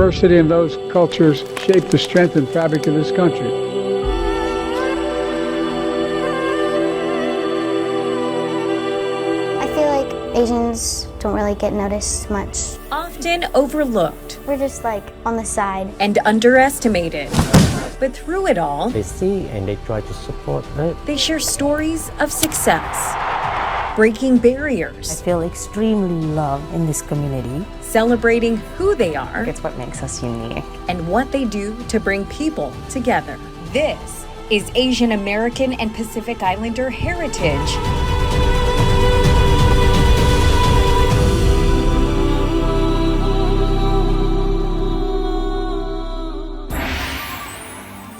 diversity in those cultures shape the strength and fabric of this country. I feel like Asians don't really get noticed much. Often overlooked. We're just like on the side. And underestimated. But through it all, they see and they try to support it. They share stories of success, breaking barriers. I feel extremely loved in this community. Celebrating who they are. It's what makes us unique. And what they do to bring people together. This is Asian American and Pacific Islander heritage.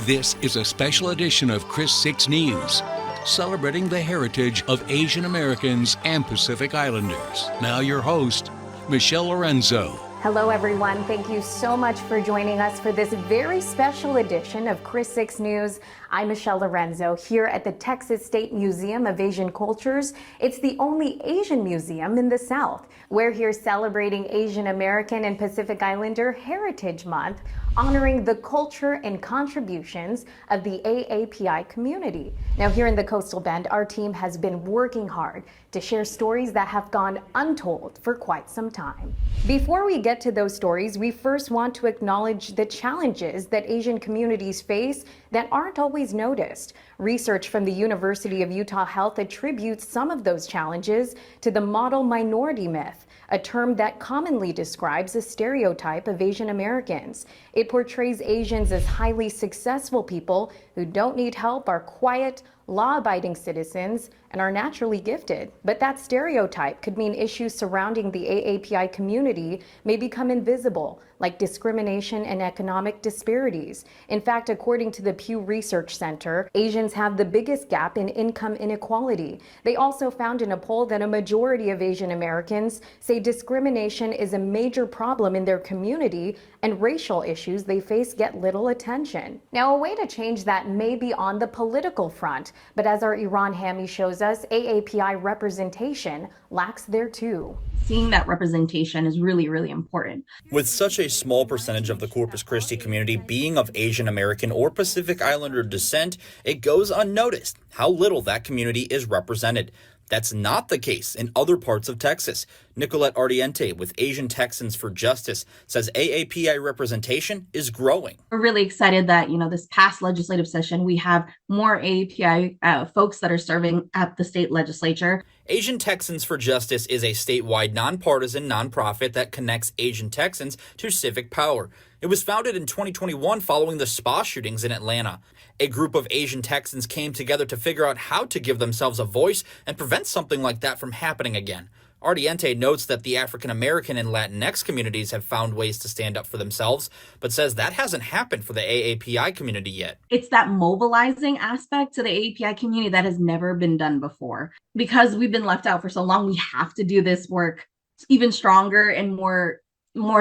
This is a special edition of Chris 6 News, celebrating the heritage of Asian Americans and Pacific Islanders. Now your host, Michelle Lorenzo. Hello, everyone. Thank you so much for joining us for this very special edition of Chris 6 News. I'm Michelle Lorenzo here at the Texas State Museum of Asian Cultures. It's the only Asian museum in the South. We're here celebrating Asian American and Pacific Islander Heritage Month, honoring the culture and contributions of the AAPI community. Now, here in the Coastal Bend, our team has been working hard to share stories that have gone untold for quite some time. Before we get to those stories, we first want to acknowledge the challenges that Asian communities face that aren't always noticed. Research from the University of Utah Health attributes some of those challenges to the model minority myth, a term that commonly describes a stereotype of Asian Americans. It portrays Asians as highly successful people who don't need help, are quiet, law-abiding citizens, and are naturally gifted. But that stereotype could mean issues surrounding the AAPI community may become invisible, like discrimination and economic disparities. In fact, according to the Pew Research Center, Asians have the biggest gap in income inequality. They also found in a poll that a majority of Asian Americans say discrimination is a major problem in their community and racial issues they face get little attention. Now, a way to change that may be on the political front, but as our Iran Hami shows us, AAPI representation lacks there too. Seeing that representation is really, really important. With such a small percentage of the Corpus Christi community being of Asian American or Pacific Islander descent, it goes unnoticed how little that community is represented. That's not the case in other parts of Texas. Nicolette Ardiente with Asian Texans for Justice says AAPI representation is growing. We're really excited that, this past legislative session, we have more AAPI folks that are serving at the state legislature. Asian Texans for Justice is a statewide nonpartisan nonprofit that connects Asian Texans to civic power. It was founded in 2021 following the spa shootings in Atlanta. A group of Asian Texans came together to figure out how to give themselves a voice and prevent something like that from happening again. Ardiente notes that the African American and Latinx communities have found ways to stand up for themselves, but says that hasn't happened for the AAPI community yet. It's that mobilizing aspect to the AAPI community that has never been done before. Because we've been left out for so long, we have to do this work even stronger and more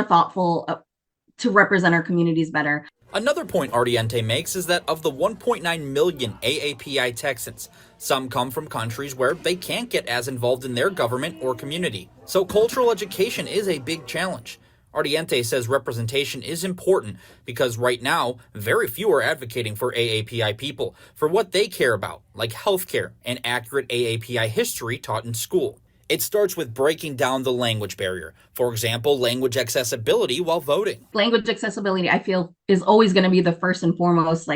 thoughtful to represent our communities better. Another point Ardiente makes is that of the 1.9 million AAPI Texans, some come from countries where they can't get as involved in their government or community. So cultural education is a big challenge. Ardiente says representation is important because right now, very few are advocating for AAPI people for what they care about, like healthcare and accurate AAPI history taught in school. It starts with breaking down the language barrier. For example, language accessibility while voting. Language accessibility, I feel, is always going to be the first and foremost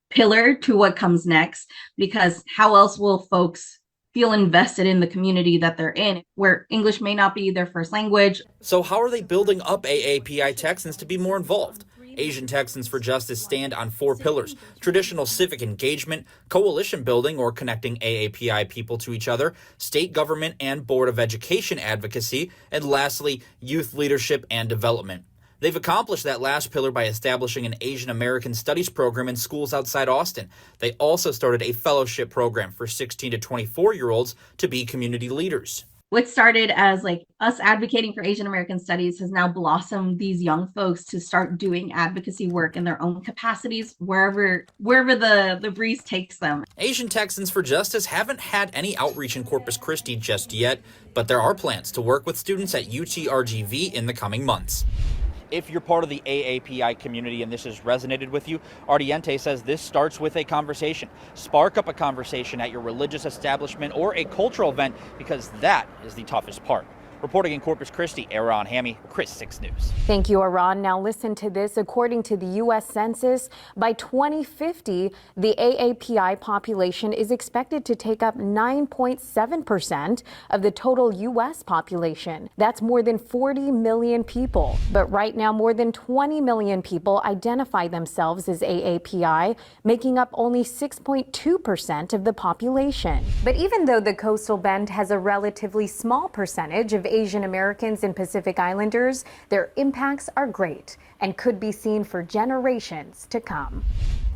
pillar to what comes next, because how else will folks feel invested in the community that they're in, where English may not be their first language? So how are they building up AAPI Texans to be more involved? Asian Texans for Justice stand on 4 pillars: traditional civic engagement, coalition building or connecting AAPI people to each other, state government and Board of Education advocacy, and lastly, youth leadership and development. They've accomplished that last pillar by establishing an Asian American Studies program in schools outside Austin. They also started a fellowship program for 16 to 24-year-olds to be community leaders. What started as us advocating for Asian American studies has now blossomed these young folks to start doing advocacy work in their own capacities, wherever the breeze takes them. Asian Texans for Justice haven't had any outreach in Corpus Christi just yet, but there are plans to work with students at UTRGV in the coming months. If you're part of the AAPI community and this has resonated with you, Ardiente says this starts with a conversation. Spark up a conversation at your religious establishment or a cultural event, because that is the toughest part. Reporting in Corpus Christi, Aaron Hammy, Chris 6 News. Thank you, Aaron. Now listen to this. According to the U.S. Census, by 2050, the AAPI population is expected to take up 9.7% of the total U.S. population. That's more than 40 million people. But right now, more than 20 million people identify themselves as AAPI, making up only 6.2% of the population. But even though the Coastal Bend has a relatively small percentage of Asian Americans and Pacific Islanders, their impacts are great and could be seen for generations to come.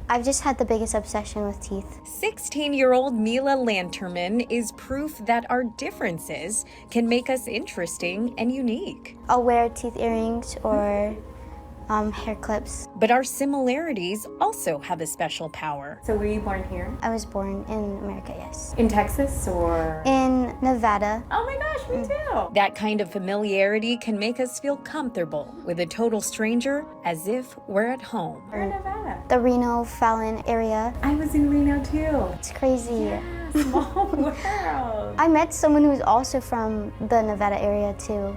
I've just had the biggest obsession with teeth. 16-year-old Mila Lanterman is proof that our differences can make us interesting and unique. I'll wear teeth earrings or hair clips. But our similarities also have a special power. So were you born here? I was born in America, yes. In Texas or? In Nevada. Oh my gosh, me too. That kind of familiarity can make us feel comfortable with a total stranger, as if we're at home. We're in Nevada. The Reno, Fallon area. I was in Reno too. It's crazy. Yeah, small world. I met someone who's also from the Nevada area too.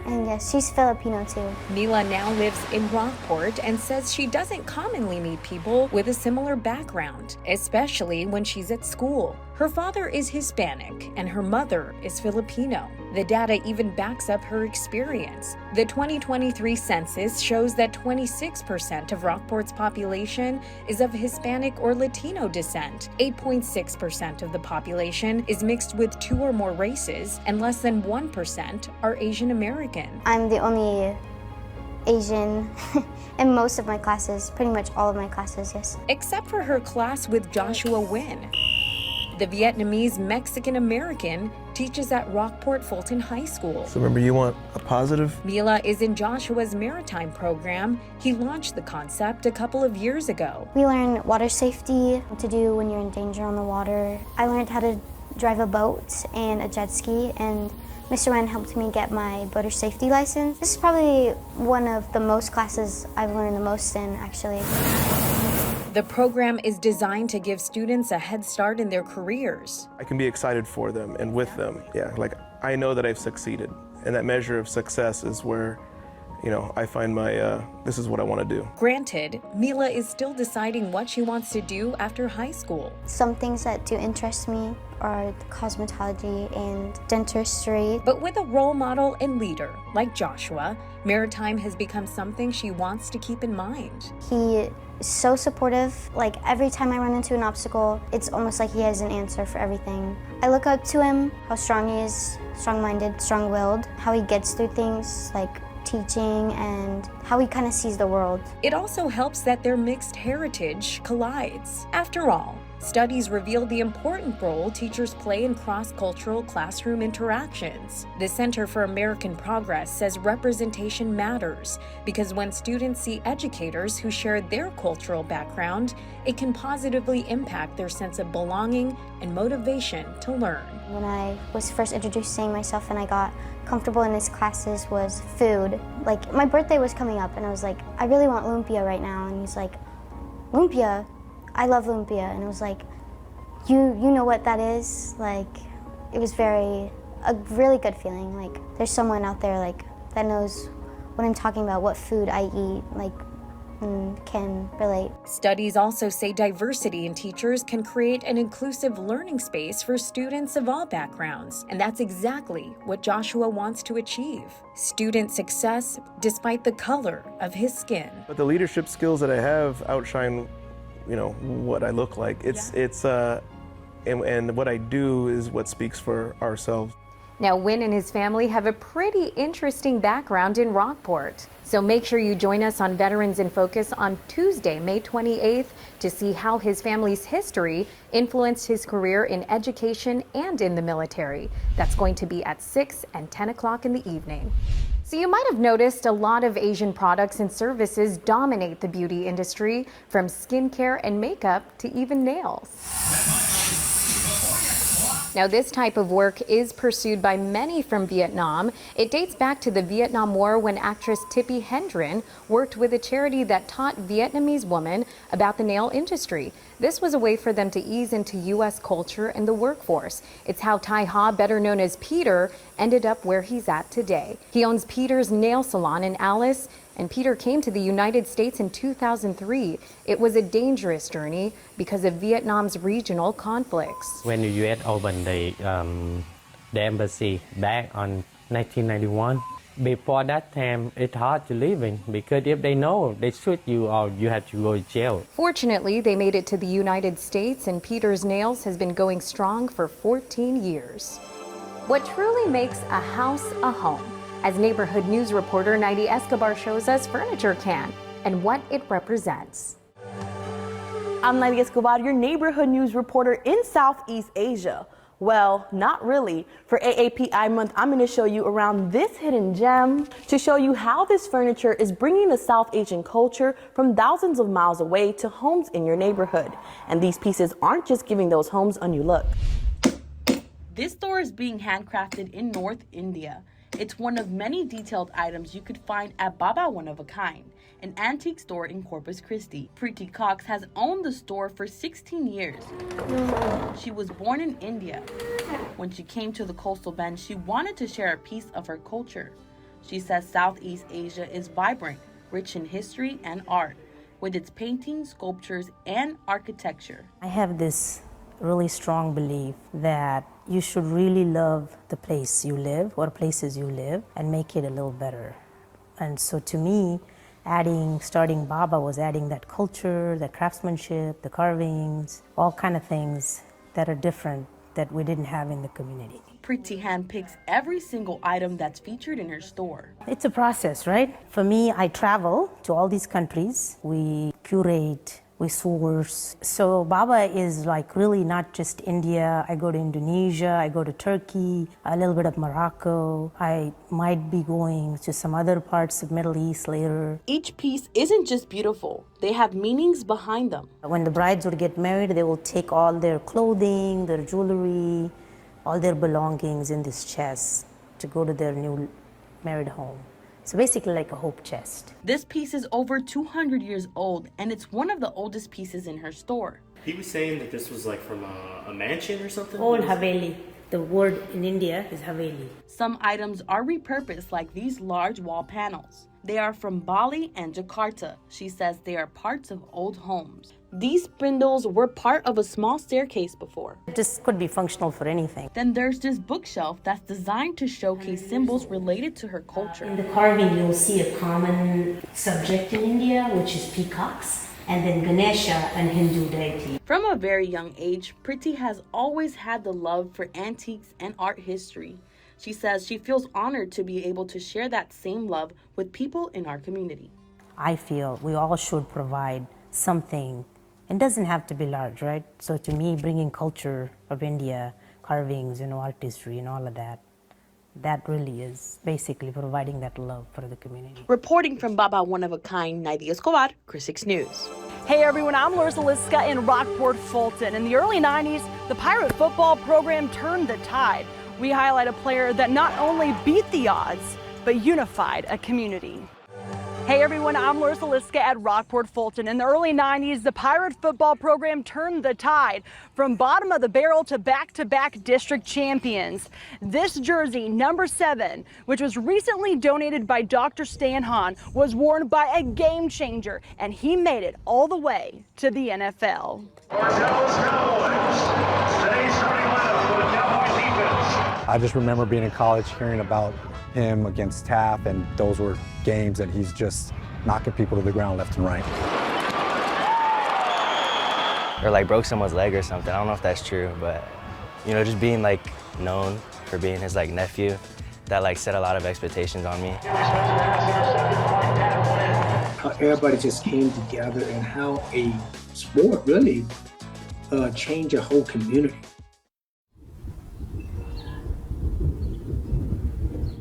And yes, she's Filipino too. Mila now lives in Rockport and says she doesn't commonly meet people with a similar background, especially when she's at school. Her father is Hispanic and her mother is Filipino. The data even backs up her experience. The 2023 census shows that 26% of Rockport's population is of Hispanic or Latino descent. 8.6% of the population is mixed with 2 or more races, and less than 1% are Asian American. I'm the only Asian in most of my classes, pretty much all of my classes, yes. Except for her class with Joshua Nguyen. The Vietnamese Mexican American teaches at Rockport Fulton High School. So remember, you want a positive? Mila is in Joshua's maritime program. He launched the concept a couple of years ago. We learn water safety, what to do when you're in danger on the water. I learned how to drive a boat and a jet ski, and Mr. Wen helped me get my boater safety license. This is probably one of the most classes I've learned the most in, actually. The program is designed to give students a head start in their careers. I can be excited for them and with them. Yeah, like I know that I've succeeded. And that measure of success is where, I find my, this is what I want to do. Granted, Mila is still deciding what she wants to do after high school. Some things that do interest me are cosmetology and dentistry. But with a role model and leader like Joshua, maritime has become something she wants to keep in mind. He is so supportive. Like every time I run into an obstacle, it's almost like he has an answer for everything. I look up to him, how strong he is, strong-minded, strong-willed, how he gets through things like teaching, and how he kind of sees the world. It also helps that their mixed heritage collides. After all, studies reveal the important role teachers play in cross-cultural classroom interactions. The Center for American Progress says representation matters because when students see educators who share their cultural background, it can positively impact their sense of belonging and motivation to learn. When I was first introducing myself and I got comfortable in his classes was food. Like my birthday was coming up and I was like, I really want lumpia right now. And he's like, lumpia? I love lumpia. And it was like, you know what that is? Like, it was a really good feeling. Like, there's someone out there like that knows what I'm talking about, what food I eat, like, and can relate. Studies also say diversity in teachers can create an inclusive learning space for students of all backgrounds. And that's exactly what Joshua wants to achieve. Student success despite the color of his skin. But the leadership skills that I have outshine what I look like. And what I do is what speaks for ourselves. Now, Nguyen and his family have a pretty interesting background in Rockport. So make sure you join us on Veterans in Focus on Tuesday, May 28th, to see how his family's history influenced his career in education and in the military. That's going to be at 6 and 10 o'clock in the evening. So you might have noticed a lot of Asian products and services dominate the beauty industry, from skincare and makeup to even nails. Now, this type of work is pursued by many from Vietnam. It dates back to the Vietnam War when actress Tippi Hedren worked with a charity that taught Vietnamese women about the nail industry. This was a way for them to ease into U.S. culture and the workforce. It's how Tai Ha, better known as Peter, ended up where he's at today. He owns Peter's Nail Salon in Alice, and Peter came to the United States in 2003. It was a dangerous journey because of Vietnam's regional conflicts. When the U.S. opened the embassy back on 1991, before that time, it's hard to live in because if they know, they shoot you or you have to go to jail. Fortunately, they made it to the United States, and Peter's Nails has been going strong for 14 years. What truly makes a house a home? As neighborhood news reporter Naidi Escobar shows us, furniture can and what it represents. I'm Naidi Escobar, your neighborhood news reporter in Southeast Asia. Well, not really. For AAPI month, I'm going to show you around this hidden gem to show you how this furniture is bringing the South Asian culture from thousands of miles away to homes in your neighborhood. And these pieces aren't just giving those homes a new look. This store is being handcrafted in North India. It's one of many detailed items you could find at Baba One of a Kind, an antique store in Corpus Christi. Preeti Cox has owned the store for 16 years. She was born in India. When she came to the coastal bend, she wanted to share a piece of her culture. She says Southeast Asia is vibrant, rich in history and art, with its paintings, sculptures, and architecture. I have this really strong belief that you should really love the place you live or places you live and make it a little better. And so to me, starting Baba was adding that culture, the craftsmanship, the carvings, all kind of things that are different that we didn't have in the community. Preeti handpicks every single item that's featured in her store. It's a process, right? For me, I travel to all these countries. We curate, we source. So Baba is like really not just India. I go to Indonesia, I go to Turkey, a little bit of Morocco. I might be going to some other parts of Middle East later. Each piece isn't just beautiful. They have meanings behind them. When the brides would get married, they will take all their clothing, their jewelry, all their belongings in this chest to go to their new married home. So basically like a hope chest. This piece is over 200 years old, and it's one of the oldest pieces in her store. He was saying that this was like from a mansion or something? Old Haveli. The word in India is Haveli. Some items are repurposed, like these large wall panels. They are from Bali and Jakarta. She says they are parts of old homes. These spindles were part of a small staircase before. This could be functional for anything. Then there's this bookshelf that's designed to showcase symbols related to her culture. In the carving, you'll see a common subject in India, which is peacocks, and then Ganesha, an Hindu deity. From a very young age, Preeti has always had the love for antiques and art history. She says she feels honored to be able to share that same love with people in our community. I feel we all should provide something. It doesn't have to be large, right? So to me, bringing culture of India, carvings, art history and all of that, that really is basically providing that love for the community. Reporting from Baba One of a Kind, Naidi Escobar, Chris 6 News. Hey everyone, I'm Larissa Liska in Rockport, Fulton. In the early 90s, the Pirate football program turned the tide. We highlight a player that not only beat the odds, but unified a community. Hey everyone, I'm Larissa Liska at Rockport, Fulton. In the early 90s, the Pirate football program turned the tide from bottom of the barrel to back-to-back district champions. This jersey, number 7, which was recently donated by Dr. Stan Hahn, was worn by a game changer, and he made it all the way to the NFL. I just remember being in college, hearing about him against Taft, and those were games that he's just knocking people to the ground left and right. Or like broke someone's leg or something. I don't know if that's true, but just being like known for being his like nephew, that set a lot of expectations on me. How everybody just came together and how a sport really changed a whole community.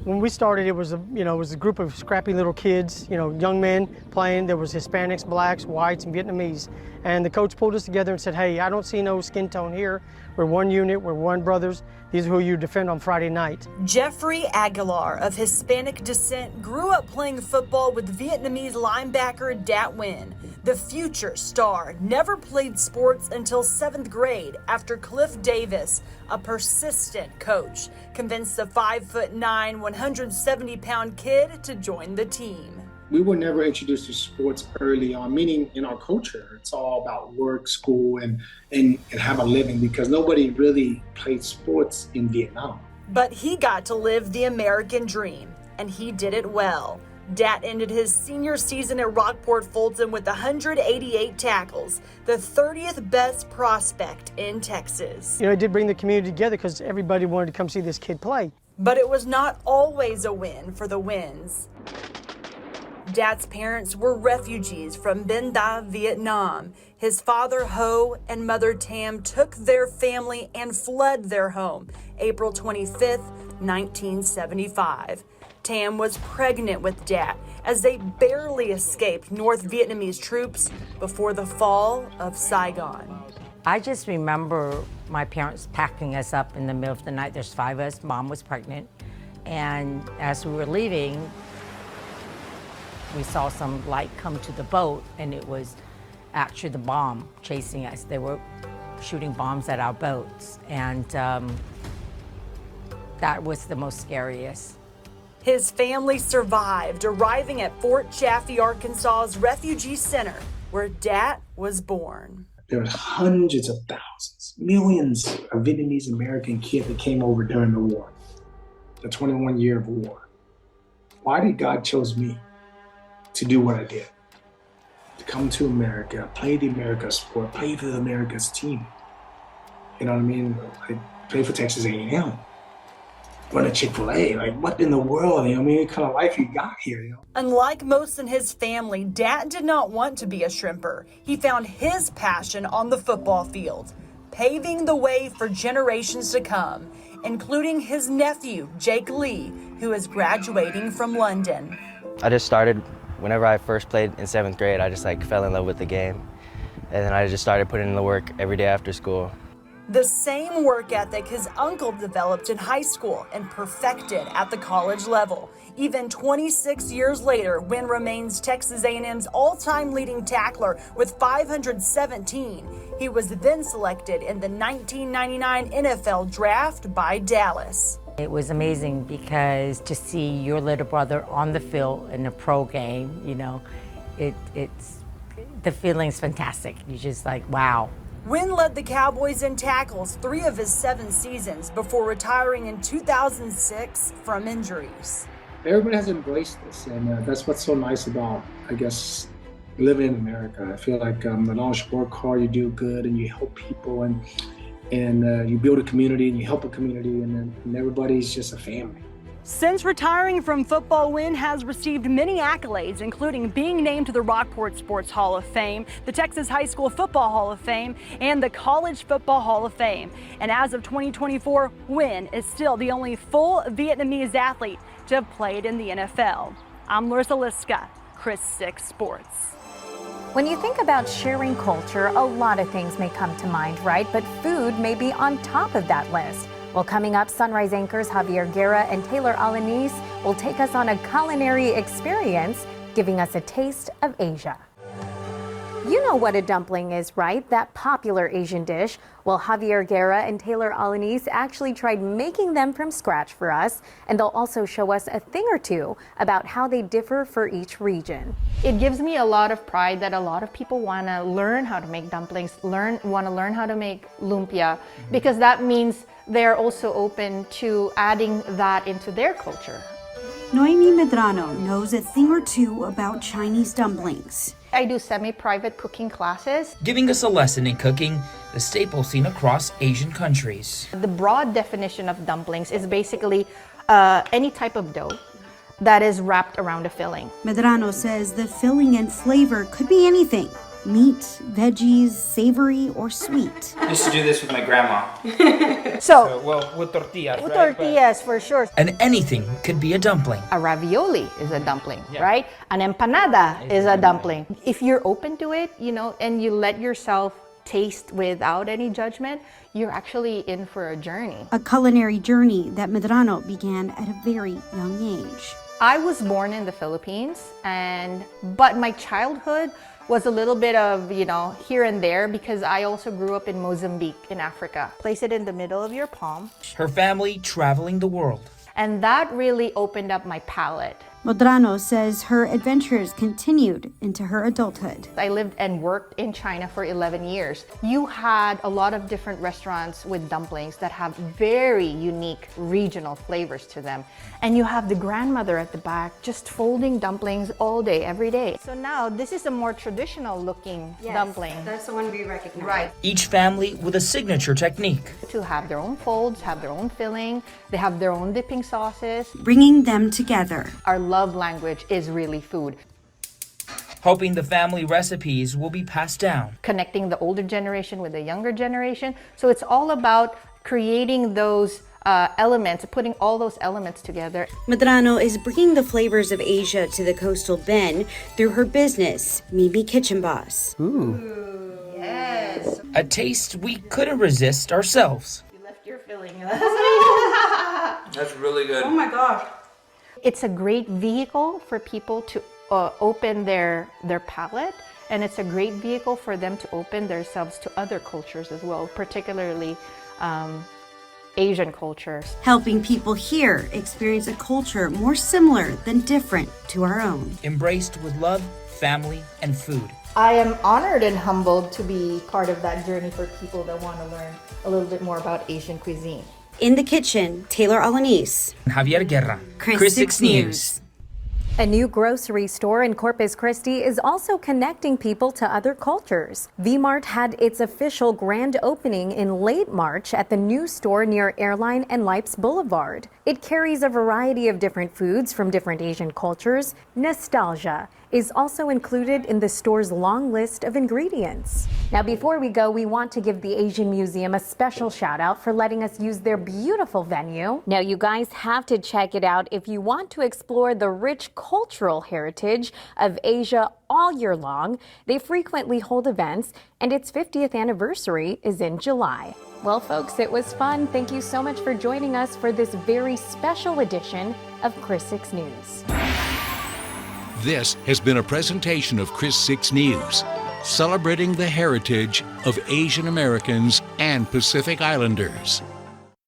When we started, it was a group of scrappy little kids, young men playing. There was Hispanics, blacks, whites, and Vietnamese. And the coach pulled us together and said, hey, I don't see no skin tone here. We're one unit, we're one brothers. These are who you defend on Friday night. Jeffrey Aguilar, of Hispanic descent, grew up playing football with Vietnamese linebacker Dat Nguyen. The future star never played sports until 7th grade after Cliff Davis, a persistent coach, convinced the 5'9", 170-pound kid to join the team. We were never introduced to sports early on, meaning in our culture, it's all about work, school, and have a living, because nobody really played sports in Vietnam. But he got to live the American dream, and he did it well. Dat ended his senior season at Rockport Fulton with 188 tackles, the 30th best prospect in Texas. It did bring the community together because everybody wanted to come see this kid play. But it was not always a win for the Nguyen's. Dat's parents were refugees from Binh Da, Vietnam. His father, Ho, and mother, Tam, took their family and fled their home April 25th, 1975. Tam was pregnant with Dat as they barely escaped North Vietnamese troops before the fall of Saigon. I just remember my parents packing us up in the middle of the night. There's 5 of us. Mom was pregnant. And as we were leaving, we saw some light come to the boat, and it was actually the bomb chasing us. They were shooting bombs at our boats, and that was the most scariest. His family survived, arriving at Fort Chaffee, Arkansas's refugee center, where Dat was born. There were hundreds of thousands, millions of Vietnamese American kids that came over during the war, the 21 year of war. Why did God choose me to do what I did? To come to America, play the America sport, play for the America's team. You know what I mean? I played for Texas A&M. Run a Chick-fil-A, like what in the world? What kind of life you got here? Unlike most in his family, Dat did not want to be a shrimper. He found his passion on the football field, paving the way for generations to come, including his nephew, Jake Lee, who is graduating from London. I just started, whenever I first played in 7th grade, I just fell in love with the game. And then I just started putting in the work every day after school. The same work ethic his uncle developed in high school and perfected at the college level. Even 26 years later, Nguyen remains Texas A&M's all-time leading tackler with 517. He was then selected in the 1999 NFL Draft by Dallas. It was amazing because to see your little brother on the field in a pro game, it's the feeling's fantastic. You're just like, wow. Nguyen led the Cowboys in tackles 3 of his 7 seasons before retiring in 2006 from injuries. Everybody has embraced this, and that's what's so nice about, I guess, living in America. I feel like as long as you work hard, you do good, and you help people, and you build a community, and you help a community, and everybody's just a family. Since retiring from football, Nguyen has received many accolades, including being named to the Rockport Sports Hall of Fame, the Texas High School Football Hall of Fame, and the College Football Hall of Fame. And as of 2024, Nguyen is still the only full Vietnamese athlete to have played in the NFL. I'm Larissa Liska, Chris 6 Sports. When you think about sharing culture, a lot of things may come to mind, right? But food may be on top of that list. Well, coming up, Sunrise anchors Javier Guerra and Taylor Alanis will take us on a culinary experience, giving us a taste of Asia. You know what a dumpling is, right? That popular Asian dish. Well, Javier Guerra and Taylor Alanis actually tried making them from scratch for us, and they'll also show us a thing or two about how they differ for each region. It gives me a lot of pride that a lot of people want to learn how to make dumplings, want to learn how to make lumpia, because that means they're also open to adding that into their culture. Noemi Medrano knows a thing or two about Chinese dumplings. I do semi-private cooking classes. Giving us a lesson in cooking, the staple seen across Asian countries. The broad definition of dumplings is basically any type of dough that is wrapped around a filling. Medrano says the filling and flavor could be anything, meat, veggies, savory, or sweet. I used to do this with my grandma. Well, with tortillas. With right? tortillas, for sure. And anything could be a dumpling. A ravioli is a dumpling, right? An empanada is a dumpling. If you're open to it, and you let yourself taste without any judgment, you're actually in for a journey. A culinary journey that Medrano began at a very young age. I was born in the Philippines, but my childhood was a little bit of, here and there, because I also grew up in Mozambique in Africa. Place it in the middle of your palm. Her family traveling the world. And that really opened up my palate. Medrano says her adventures continued into her adulthood. I lived and worked in China for 11 years. You had a lot of different restaurants with dumplings that have very unique regional flavors to them. And you have the grandmother at the back just folding dumplings all day, every day. So now this is a more traditional looking dumpling. That's the one we recognize. Right. Each family with a signature technique. To have their own folds, have their own filling, they have their own dipping sauces. Bringing them together. Our love language is really food. Hoping the family recipes will be passed down. Connecting the older generation with the younger generation. So it's all about creating those elements, putting all those elements together. Medrano is bringing the flavors of Asia to the coastal Bend through her business, Mimi Kitchen Boss. Ooh. Yes. A taste we couldn't resist ourselves. You left your filling. That's really good. Oh my gosh. It's a great vehicle for people to open their palate, and it's a great vehicle for them to open themselves to other cultures as well, particularly Asian cultures. Helping people here experience a culture more similar than different to our own. Embraced with love, family, and food. I am honored and humbled to be part of that journey for people that want to learn a little bit more about Asian cuisine. In the kitchen, Taylor Alanis. Javier Guerra. Chris 6 News. A new grocery store in Corpus Christi is also connecting people to other cultures. V-Mart had its official grand opening in late March at the new store near Airline and Lipes Boulevard. It carries a variety of different foods from different Asian cultures. Nostalgia is also included in the store's long list of ingredients. Now, before we go, we want to give the Asian Museum a special shout out for letting us use their beautiful venue. Now, you guys have to check it out if you want to explore the rich cultural heritage of Asia all year long. They frequently hold events, and its 50th anniversary is in July. Well, folks, it was fun. Thank you so much for joining us for this very special edition of Chris 6 News. This has been a presentation of Chris 6 News, celebrating the heritage of Asian Americans and Pacific Islanders.